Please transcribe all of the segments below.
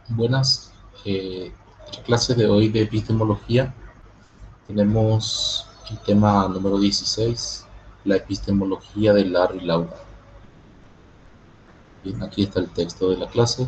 Buenas, la clase de hoy de epistemología tenemos el tema número 16, la epistemología de Larry Lauda. Bien, aquí está el texto de la clase,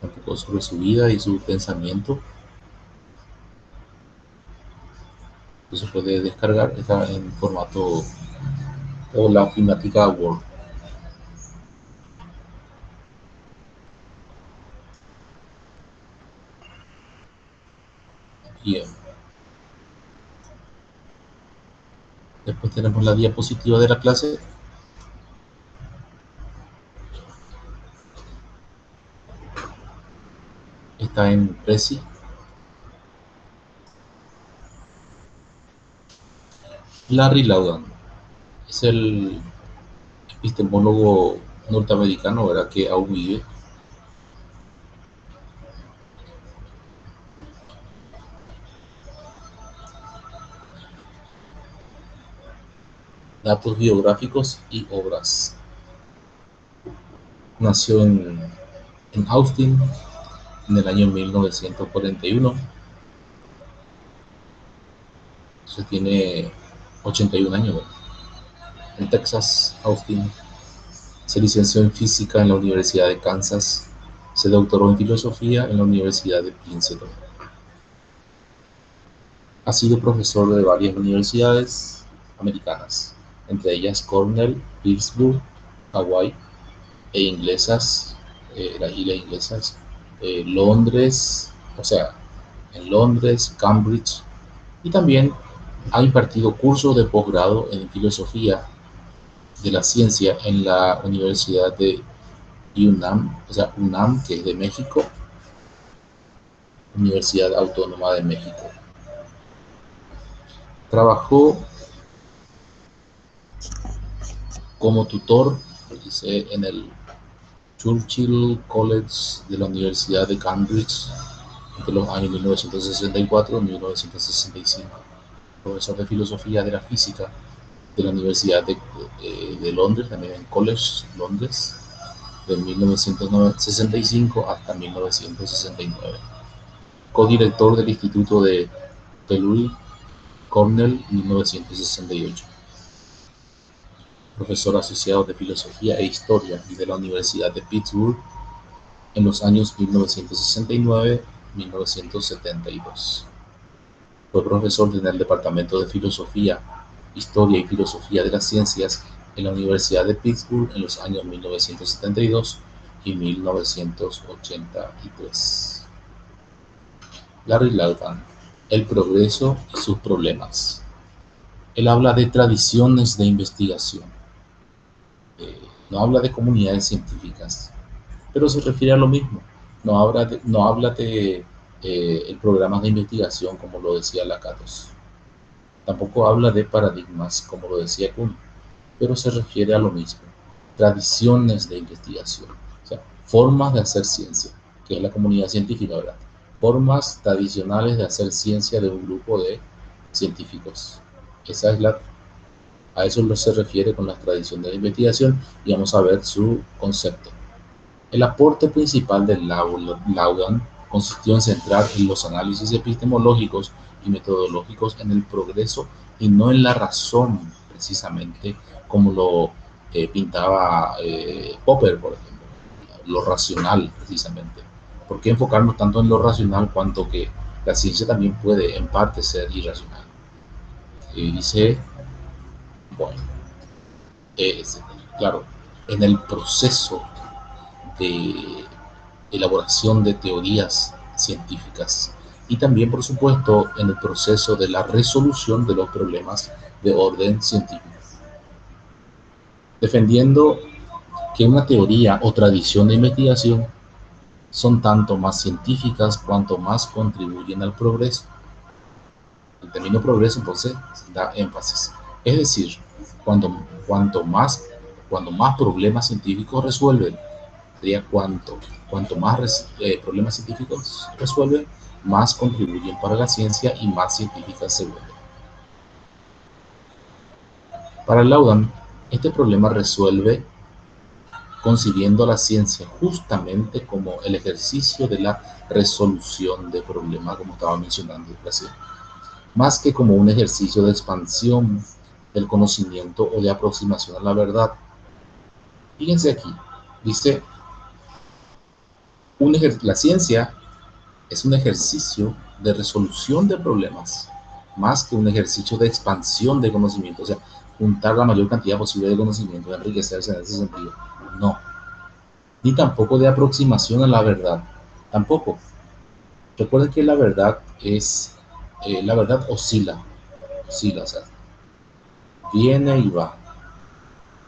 un poco sobre su vida y su pensamiento. Eso se puede descargar, está en formato o la ofimática Word. Bien, después tenemos la diapositiva de la clase, está en Prezi. Larry Laudan es el epistemólogo norteamericano, ¿verdad?, que aún vive. Datos biográficos y obras. Nació en Austin en el año 1941, entonces tiene 81 años. En Texas, Austin, se licenció en física en la Universidad de Kansas, se doctoró en filosofía en la Universidad de Princeton. Ha sido profesor de varias universidades americanas, entre ellas Cornell, Pittsburgh, Hawái, e inglesas, las islas inglesas, Londres, o sea, en Londres, Cambridge, y también ha impartido cursos de posgrado en filosofía de la ciencia en la Universidad de UNAM, o sea, UNAM, que es de México, Universidad Autónoma de México. Trabajó como tutor, dice, en el Churchill College de la Universidad de Cambridge entre los años 1964 y 1965. Profesor de filosofía de la física de la Universidad de Londres, también en College, Londres, de 1965 hasta 1969. Codirector del Instituto de Pellew, Cornell, 1968. Profesor asociado de Filosofía e Historia y de la Universidad de Pittsburgh en los años 1969-1972. Fue profesor en el Departamento de Filosofía, Historia y Filosofía de las Ciencias en la Universidad de Pittsburgh en los años 1972 y 1983. Larry Laudan, el progreso y sus problemas. Él habla de tradiciones de investigación, no habla de comunidades científicas, pero se refiere a lo mismo. No habla de programas de investigación, como lo decía Lakatos. Tampoco habla de paradigmas, como lo decía Kuhn, pero se refiere a lo mismo. Tradiciones de investigación, o sea, formas de hacer ciencia, que es la comunidad científica, ¿verdad? Formas tradicionales de hacer ciencia de un grupo de científicos. Esa es a eso se refiere con las tradiciones de investigación y vamos a ver su concepto. El aporte principal de Laudan consistió en centrar en los análisis epistemológicos y metodológicos en el progreso y no en la razón, precisamente como lo pintaba Popper, por ejemplo, lo racional, precisamente. ¿Por qué enfocarnos tanto en lo racional cuanto que la ciencia también puede en parte ser irracional? Dice, bueno, es, claro, en el proceso de elaboración de teorías científicas y también, por supuesto, en el proceso de la resolución de los problemas de orden científico, defendiendo que una teoría o tradición de investigación son tanto más científicas cuanto más contribuyen al progreso. El término progreso, entonces, da énfasis. Es decir, cuanto, cuanto, más, cuanto más problemas científicos resuelven, sería cuanto más problemas científicos resuelven, más contribuyen para la ciencia y más científicas se vuelven. Para Laudan, este problema resuelve concibiendo la ciencia justamente como el ejercicio de la resolución de problemas, como estaba mencionando recién, más que como un ejercicio de expansión del conocimiento o de aproximación a la verdad. Fíjense aquí, dice, la ciencia es un ejercicio de resolución de problemas, más que un ejercicio de expansión de conocimiento, o sea, juntar la mayor cantidad posible de conocimiento, enriquecerse en ese sentido. No, ni tampoco de aproximación a la verdad, tampoco. Recuerden que la verdad oscila, o sea, viene y va.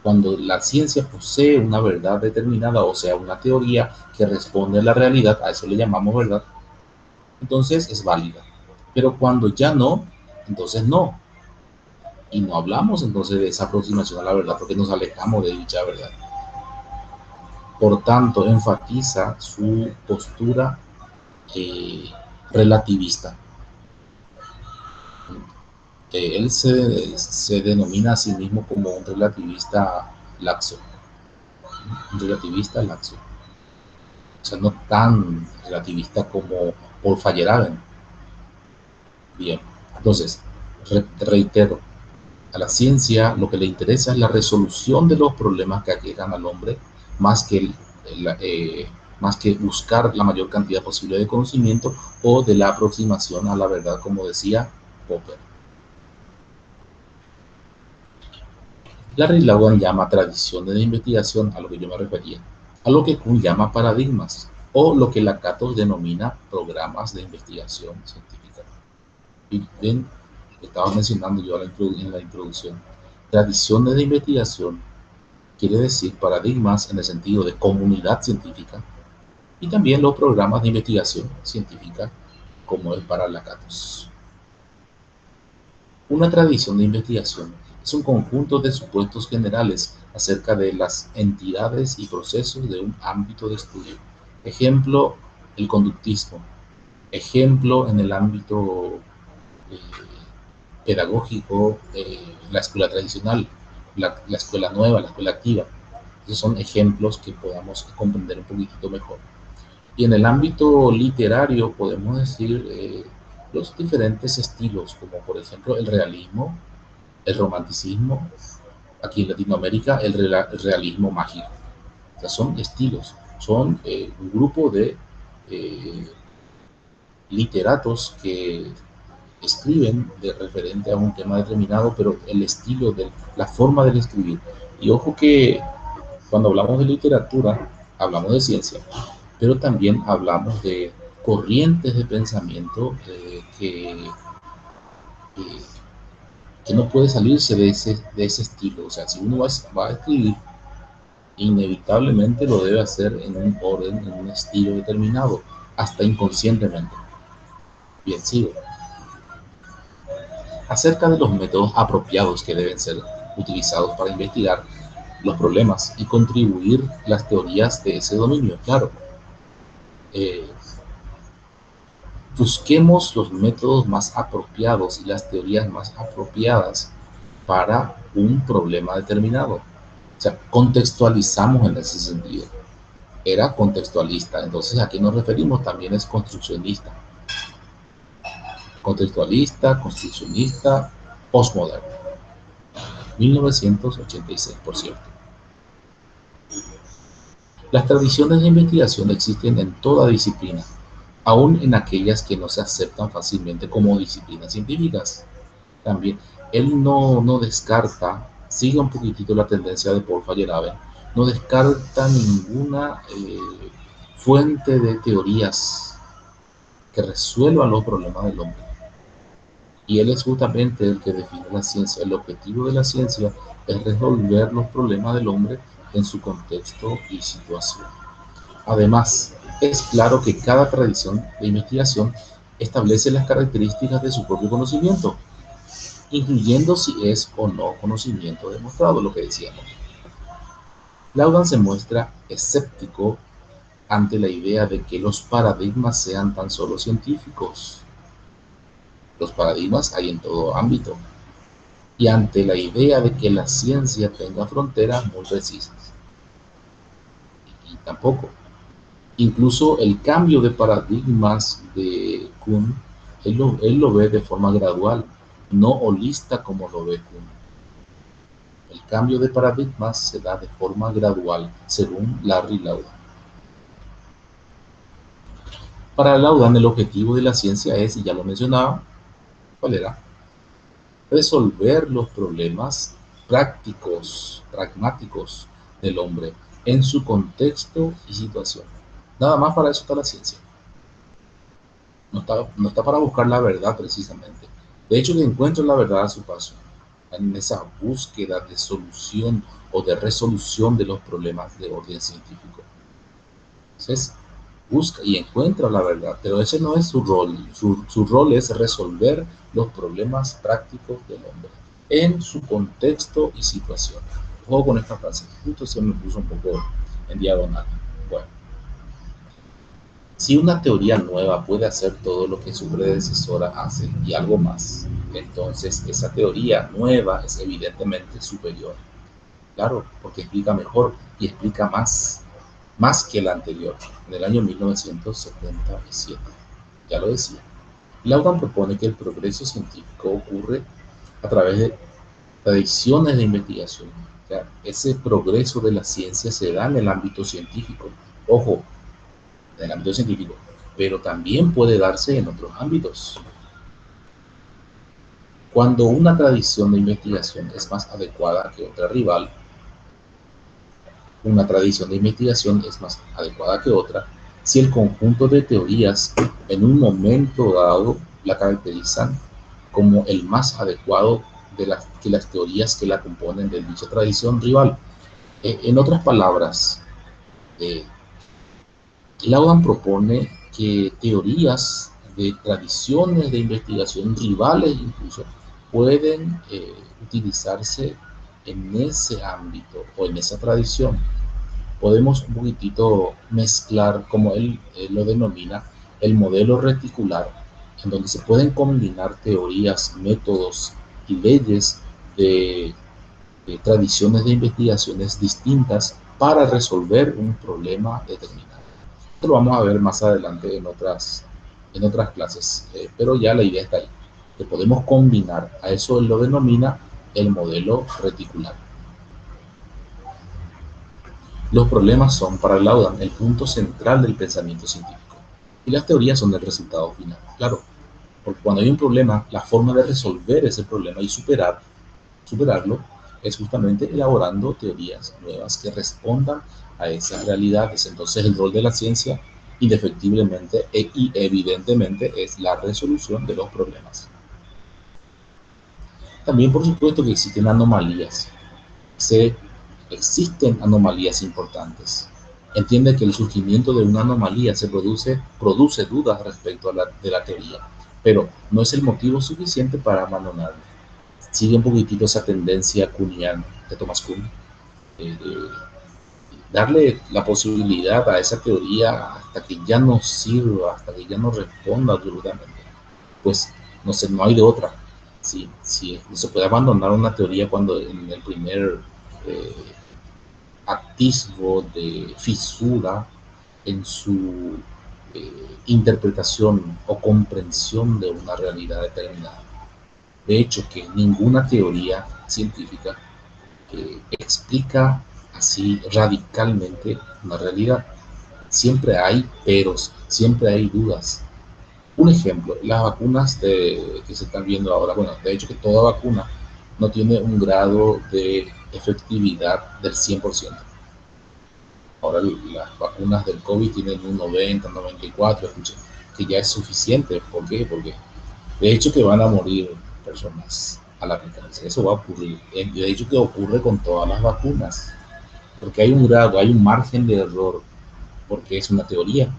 Cuando la ciencia posee una verdad determinada, o sea, una teoría que responde a la realidad, a eso le llamamos verdad, entonces es válida. Pero cuando ya no, entonces no. Y no hablamos entonces de esa aproximación a la verdad porque nos alejamos de dicha verdad. Por tanto, enfatiza su postura eh, relativista. Él se denomina a sí mismo como un relativista laxo. Un relativista laxo. O sea, no tan relativista como Paul Feyerabend. Bien, entonces, reitero, a la ciencia lo que le interesa es la resolución de los problemas que aquejan al hombre, más que, más que buscar la mayor cantidad posible de conocimiento o de la aproximación a la verdad, como decía Popper. Larry Logan llama tradiciones de investigación a lo que yo me refería, a lo que Kuhn llama paradigmas, o lo que Lakatos denomina programas de investigación científica. Y ven, estaba mencionando yo en la introducción, tradiciones de investigación quiere decir paradigmas en el sentido de comunidad científica y también los programas de investigación científica como es para Lakatos. Una tradición de investigación es un conjunto de supuestos generales acerca de las entidades y procesos de un ámbito de estudio. Ejemplo, el conductismo. Ejemplo, en el ámbito eh, pedagógico, la escuela tradicional, la escuela nueva, la escuela activa. Esos son ejemplos que podamos comprender un poquitito mejor. Y en el ámbito literario podemos decir los diferentes estilos, como por ejemplo el realismo, el romanticismo, aquí en Latinoamérica el realismo mágico. O sea, son estilos, son un grupo de eh, literatos que escriben de referente a un tema determinado, pero el estilo, la forma de escribir. Y ojo que cuando hablamos de literatura, hablamos de ciencia, pero también hablamos de corrientes de pensamiento que, que no puede salirse de ese estilo. O sea, si uno va a escribir, inevitablemente lo debe hacer en un orden, en un estilo determinado, hasta inconscientemente. Bien, sigo. Acerca de los métodos apropiados que deben ser utilizados para investigar los problemas y contribuir las teorías de ese dominio. Claro, eh, busquemos los métodos más apropiados y las teorías más apropiadas para un problema determinado. O sea, contextualizamos en ese sentido. Era contextualista, entonces a qué nos referimos también es construccionista. Contextualista, construccionista, postmoderno. 1986, por cierto. Las tradiciones de investigación existen en toda disciplina, aún en aquellas que no se aceptan fácilmente como disciplinas científicas. También él no descarta, sigue un poquitito la tendencia de Paul Feyerabend, no descarta ninguna fuente de teorías que resuelvan los problemas del hombre. Y él es justamente el que define la ciencia. El objetivo de la ciencia es resolver los problemas del hombre en su contexto y situación. Además, es claro que cada tradición de investigación establece las características de su propio conocimiento, incluyendo si es o no conocimiento demostrado, lo que decíamos. Laudan se muestra escéptico ante la idea de que los paradigmas sean tan solo científicos. Los paradigmas hay en todo ámbito, y ante la idea de que la ciencia tenga fronteras muy precisas. y tampoco. Incluso el cambio de paradigmas de Kuhn, él lo ve de forma gradual, no holista como lo ve Kuhn. El cambio de paradigmas se da de forma gradual, según Larry Laudan. Para Laudan, el objetivo de la ciencia es, y ya lo mencionaba, ¿cuál era? Resolver los problemas prácticos, pragmáticos del hombre en su contexto y situación. Nada más para eso está la ciencia. No está para buscar la verdad precisamente. De hecho, que encuentra la verdad a su paso, en esa búsqueda de solución o de resolución de los problemas de orden científico. Entonces, busca y encuentra la verdad, pero ese no es su rol. Su rol es resolver los problemas prácticos del hombre en su contexto y situación. Juego con esta frase, justo se me puso un poco en diagonal. Bueno, si una teoría nueva puede hacer todo lo que su predecesora hace y algo más, entonces esa teoría nueva es evidentemente superior. Claro, porque explica mejor y explica más que la anterior, en el año 1977. Ya lo decía. Laudan propone que el progreso científico ocurre a través de tradiciones de investigación. O sea, ese progreso de la ciencia se da en el ámbito científico. Ojo, en el ámbito científico, pero también puede darse en otros ámbitos. Cuando una tradición de investigación es más adecuada que otra rival, una tradición de investigación es más adecuada que otra, si el conjunto de teorías en un momento dado la caracterizan como el más adecuado de las teorías que la componen de dicha tradición rival. En otras palabras, Laudan propone que teorías de tradiciones de investigación rivales incluso pueden utilizarse en ese ámbito o en esa tradición. Podemos un poquitito mezclar, como él lo denomina, el modelo reticular, en donde se pueden combinar teorías, métodos y leyes de tradiciones de investigaciones distintas para resolver un problema determinado. Esto lo vamos a ver más adelante en otras clases, pero ya la idea está ahí, que podemos combinar. A eso él lo denomina el modelo reticular. Los problemas son, para Laudan, el punto central del pensamiento científico y las teorías son el resultado final. Claro, porque cuando hay un problema, la forma de resolver ese problema y superarlo es justamente elaborando teorías nuevas que respondan a esas realidades. Entonces el rol de la ciencia indefectiblemente y evidentemente es la resolución de los problemas. También por supuesto que existen anomalías. Existen anomalías importantes. Entiende que el surgimiento de una anomalía produce dudas respecto de la teoría, pero no es el motivo suficiente para abandonarla. Sigue un poquitito esa tendencia kuhniana de Thomas Kuhn, de darle la posibilidad a esa teoría hasta que ya no sirva, hasta que ya no responda absolutamente. Pues no hay de otra. Sí, no se puede abandonar una teoría cuando en el primer eh, atisbo de fisura en su interpretación o comprensión de una realidad determinada. De hecho, que ninguna teoría científica explica así radicalmente una realidad. Siempre hay peros, siempre hay dudas. Un ejemplo, las vacunas que se están viendo ahora, bueno, de hecho que toda vacuna no tiene un grado de efectividad del 100%. Ahora las vacunas del COVID tienen un 90, 94, que ya es suficiente. ¿Por qué? Porque de hecho que van a morir personas a la aplicarse. Eso va a ocurrir. De hecho que ocurre con todas las vacunas. Porque hay un grado, hay un margen de error, porque es una teoría.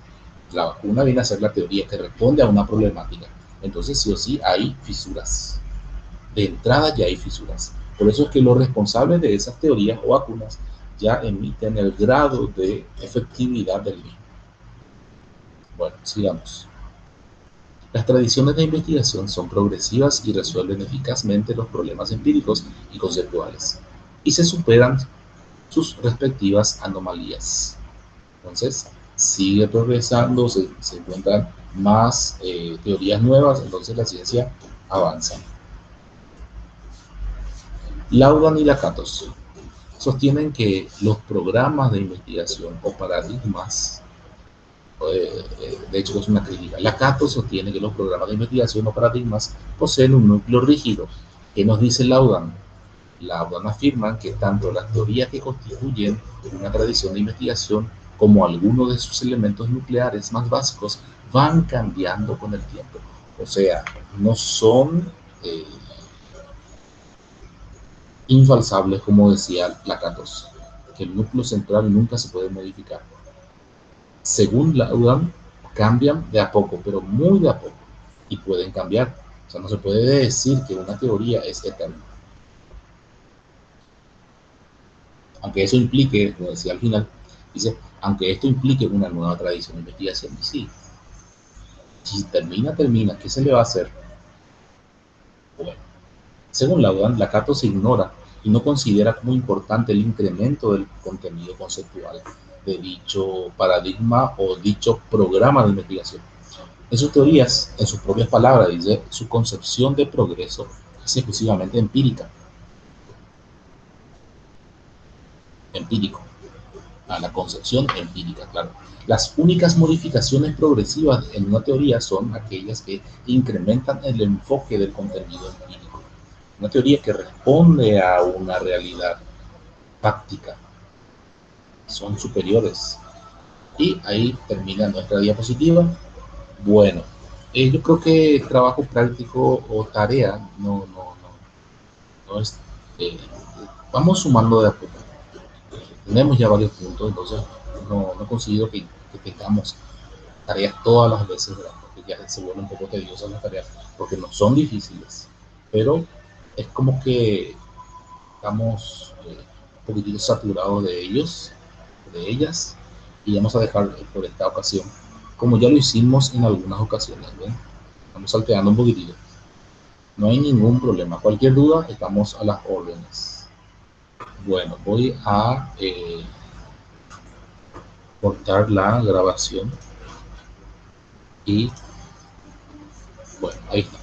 La vacuna viene a ser la teoría que responde a una problemática. Entonces sí o sí hay fisuras. De entrada ya hay fisuras. Por eso es que los responsables de esas teorías o vacunas ya emiten el grado de efectividad del mismo. Bueno, sigamos. Las tradiciones de investigación son progresivas y resuelven eficazmente los problemas empíricos y conceptuales, y se superan sus respectivas anomalías. Entonces, sigue progresando, se encuentran más teorías nuevas, entonces la ciencia avanza. Laudan y Lakatos sostienen que los programas de investigación o paradigmas, de hecho es una crítica, Lakatos sostiene que los programas de investigación o paradigmas poseen un núcleo rígido. ¿Qué nos dice Laudan? Laudan afirma que tanto las teorías que constituyen una tradición de investigación como algunos de sus elementos nucleares más básicos van cambiando con el tiempo. O sea, no son infalsables, como decía Lakatos, que el núcleo central nunca se puede modificar. Según Laudan, cambian de a poco, pero muy de a poco, y pueden cambiar. O sea, no se puede decir que una teoría es eterna. Aunque eso implique, como decía al final, dice, aunque esto implique una nueva tradición de investigación, y sí, si termina, termina, ¿qué se le va a hacer? Bueno, según Laudan, Lakatos se ignora y no considera como importante el incremento del contenido conceptual de dicho paradigma o dicho programa de investigación. En sus teorías, en sus propias palabras, dice, su concepción de progreso es exclusivamente empírico. A la concepción empírica, claro. Las únicas modificaciones progresivas en una teoría son aquellas que incrementan el enfoque del contenido empírico. Una teoría que responde a una realidad práctica son superiores. Y ahí termina nuestra diapositiva. Bueno, yo creo que trabajo práctico o tarea no es. eh, Vamos sumando de a poco. Tenemos ya varios puntos, entonces no considero que tengamos tareas todas las veces, ¿verdad? Porque ya se vuelven un poco tediosas las tareas, porque no son difíciles, pero es como que estamos un poquitito saturados de ellos, de ellas, y vamos a dejar por esta ocasión, como ya lo hicimos en algunas ocasiones, ¿ven? Estamos salteando un poquitito. No hay ningún problema. Cualquier duda, estamos a las órdenes. Bueno, voy a cortar la grabación y bueno, ahí está.